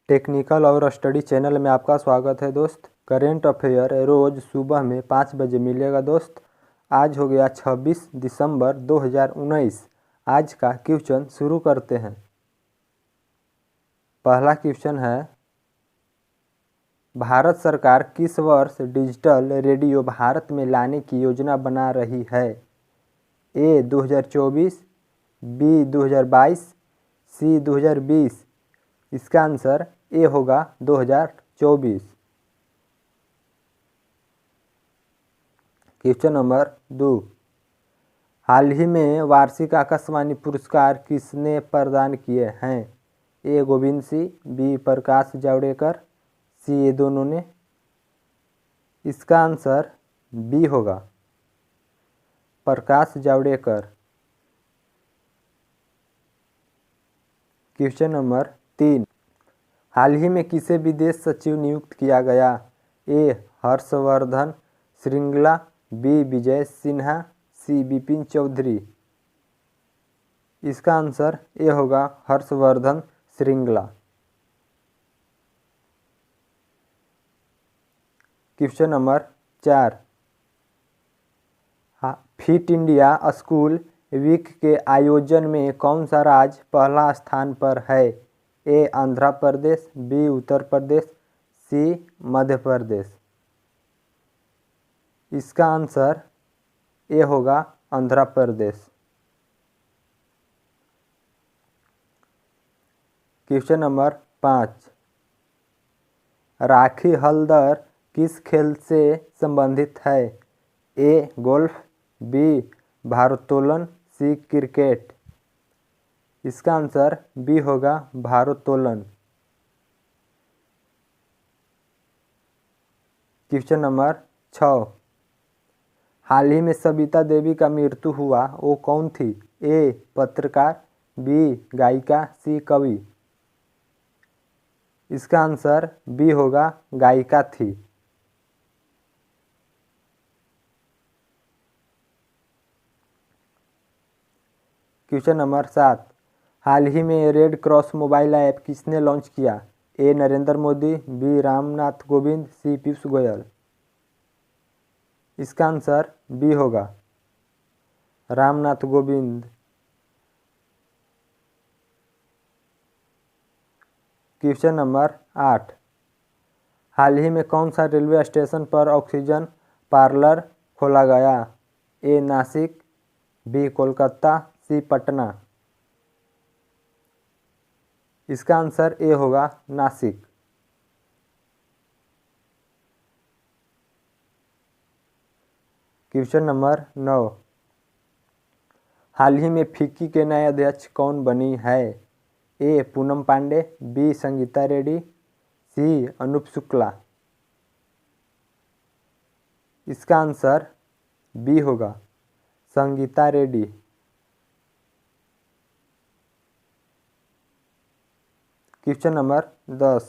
Technical और study channel में आपका स्वागत है दोस्त। करेंट अफेयर रोज़ सुबह में 5 बजे मिलेगा दोस्त। आज हो गया 26 दिसंबर 2019। आज का क्वेश्चन शुरू करते हैं। पहला क्वेश्चन है, भारत सरकार किस वर्ष डिजिटल रेडियो भारत में लाने की योजना बना रही है? ए 2024, बी 2022, सी 2020। इसका आंसर ए होगा 2024। क्वेश्चन नंबर 2, हाल ही में वार्षिक आकाशवाणी पुरस्कार किसने प्रदान किए हैं? A Govind Singh, B Prakash Javadekar, C ये दोनों ने। इसका आंसर बी होगा प्रकाश जावड़ेकर। क्वेश्चन नंबर 3, हाल ही में किसे विदेश सचिव नियुक्त किया गया? A Harshvardhan Shringla, B Vijay Sinha, C Vipin Chaudhary. इसका आंसर ए होगा Harshvardhan Shringla. Question number 4, fit India school week के आयोजन में कौन सा राज्य पहला स्थान पर है? ए आंध्र प्रदेश, बी उत्तर प्रदेश, सी मध्य प्रदेश। इसका आंसर ए होगा आंध्र प्रदेश। क्वेश्चन नंबर 5, राखी हल्दर किस खेल से संबंधित है? ए गोल्फ, बी भारोत्तोलन, सी क्रिकेट। इसका आंसर बी होगा भारोत्तोलन। क्वेश्चन नंबर 6, हाल ही में सविता देवी का मृत्यु हुआ, वो कौन थी? ए पत्रकार, बी गायिका, सी कवि। इसका आंसर बी होगा गायिका थी। क्वेश्चन नंबर 7, हाल ही में रेड क्रॉस मोबाइल ऐप किसने लॉन्च किया? ए नरेंद्र मोदी, बी रामनाथ कोविंद, सी पीयूष गोयल। इसका आंसर बी होगा रामनाथ कोविंद। क्वेश्चन नंबर 8, हाल ही में कौन सा रेलवे स्टेशन पर ऑक्सीजन पार्लर खोला गया? ए नासिक, बी कोलकाता, सी पटना। इसका आंसर ए होगा नासिक। क्वेश्चन नंबर 9, हाल ही में फिक्की के नए अध्यक्ष कौन बनी है? ए पूनम पांडे, बी संगीता रेड्डी, सी अनूप शुक्ला। इसका आंसर बी होगा संगीता रेड्डी। क्वेश्चन नंबर 10,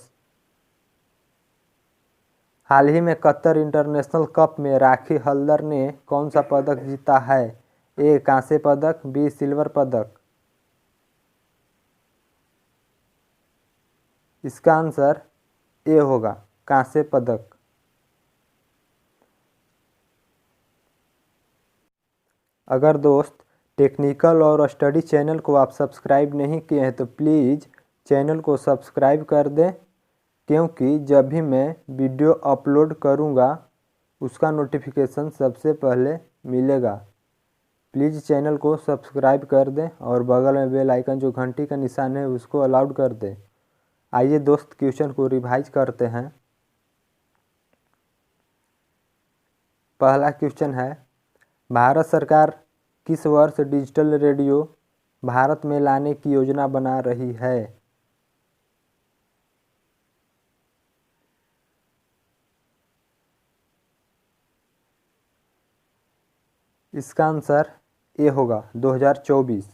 हाल ही में कतर इंटरनेशनल कप में राखी हल्दर ने कौन सा पदक जीता है? ए कांस्य पदक, बी सिल्वर पदक। इसका आंसर ए होगा कांस्य पदक। अगर दोस्त टेक्निकल और स्टडी चैनल को आप सब्सक्राइब नहीं किए हैं तो प्लीज़ चैनल को सब्सक्राइब कर दें, क्योंकि जब भी मैं वीडियो अपलोड करूंगा उसका नोटिफिकेशन सबसे पहले मिलेगा। प्लीज़ चैनल को सब्सक्राइब कर दें और बगल में बेल आइकन जो घंटी का निशान है उसको अलाउड कर दें। आइए दोस्त क्वेश्चन को रिवाइज करते हैं। पहला क्वेश्चन है, भारत सरकार किस वर्ष डिजिटल रेडियो भारत में लाने की योजना बना रही है? इसका आंसर ए होगा 2024।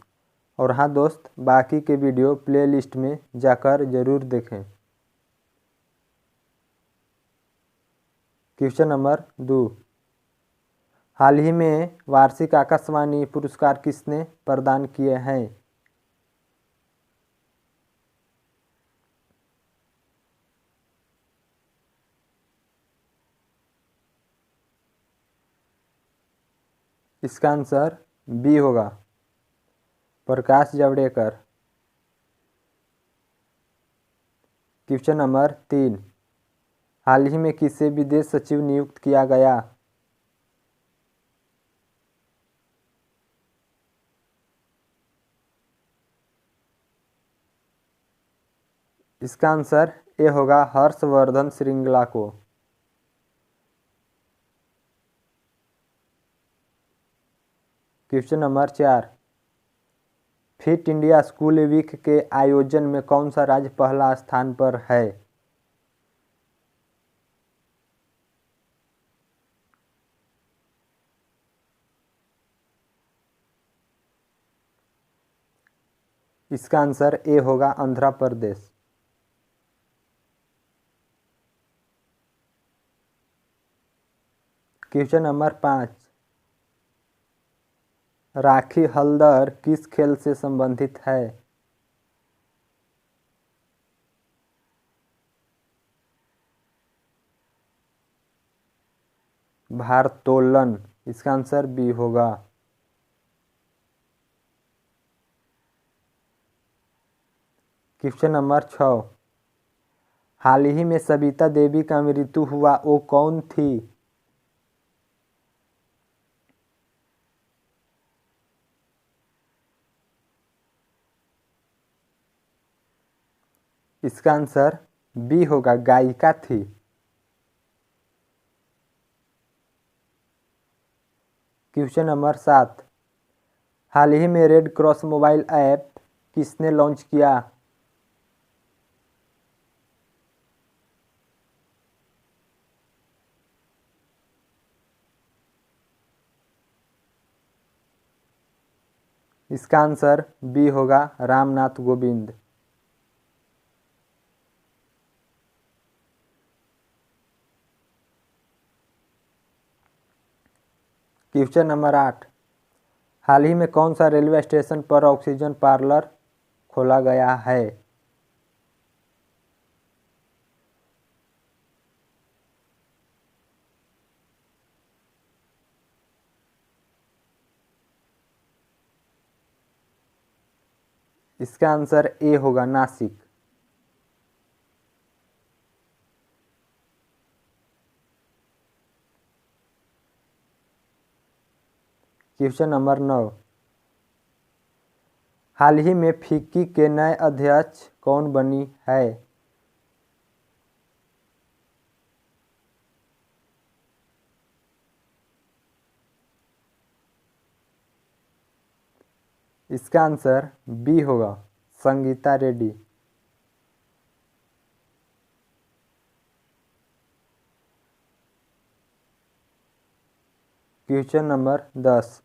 और हाँ दोस्त, बाकी के वीडियो प्लेलिस्ट में जाकर ज़रूर देखें। क्वेश्चन नंबर 2, हाल ही में वार्षिक आकाशवाणी पुरस्कार किसने प्रदान किए हैं? इसका आंसर बी होगा, प्रकाश जावड़ेकर। क्वेश्चन नंबर 3, हाल ही में किसे विदेश सचिव नियुक्त किया गया? इसका आंसर ए होगा, हर्षवर्धन श्रृंगला को। Question number 4, fit India school week के आयोजन में कौन सा राज्य पहला स्थान पर है? इसका आंसर ए होगा, आंध्र प्रदेश। क्वेश्चन नंबर 5, राखी हल्दर किस खेल से संबंधित है? भारोत्तोलन। इसका आंसर बी होगा। क्वेश्चन नंबर 6, हाल ही में सविता देवी का मृत्यु हुआ, वो कौन थी? इसका आंसर बी होगा, गायिका थी। क्वेश्चन नंबर 7, हाल ही में रेड क्रॉस मोबाइल ऐप किसने लॉन्च किया? इसका आंसर बी होगा, रामनाथ कोविंद। क्वेश्चन नंबर 8, हाल ही में कौन सा रेलवे स्टेशन पर ऑक्सीजन पार्लर खोला गया है? इसका आंसर ए होगा, नासिक। क्वेश्चन नंबर 9, हाल ही में फिक्की के नए अध्यक्ष कौन बनी है? इसका आंसर बी होगा, संगीता रेड्डी। क्वेश्चन नंबर 10,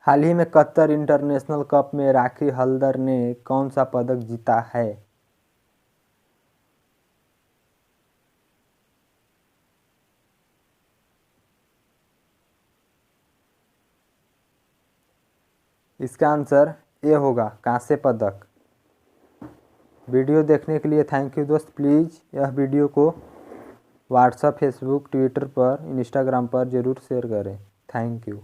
हाल ही में कतर इंटरनेशनल कप में राखी हल्दर ने कौन सा पदक जीता है? इसका आंसर ए होगा, कांस्य पदक। वीडियो देखने के लिए थैंक यू दोस्त। प्लीज़ यह वीडियो को व्हाट्सएप, फेसबुक, ट्विटर पर, इंस्टाग्राम पर ज़रूर शेयर करें। Thank you.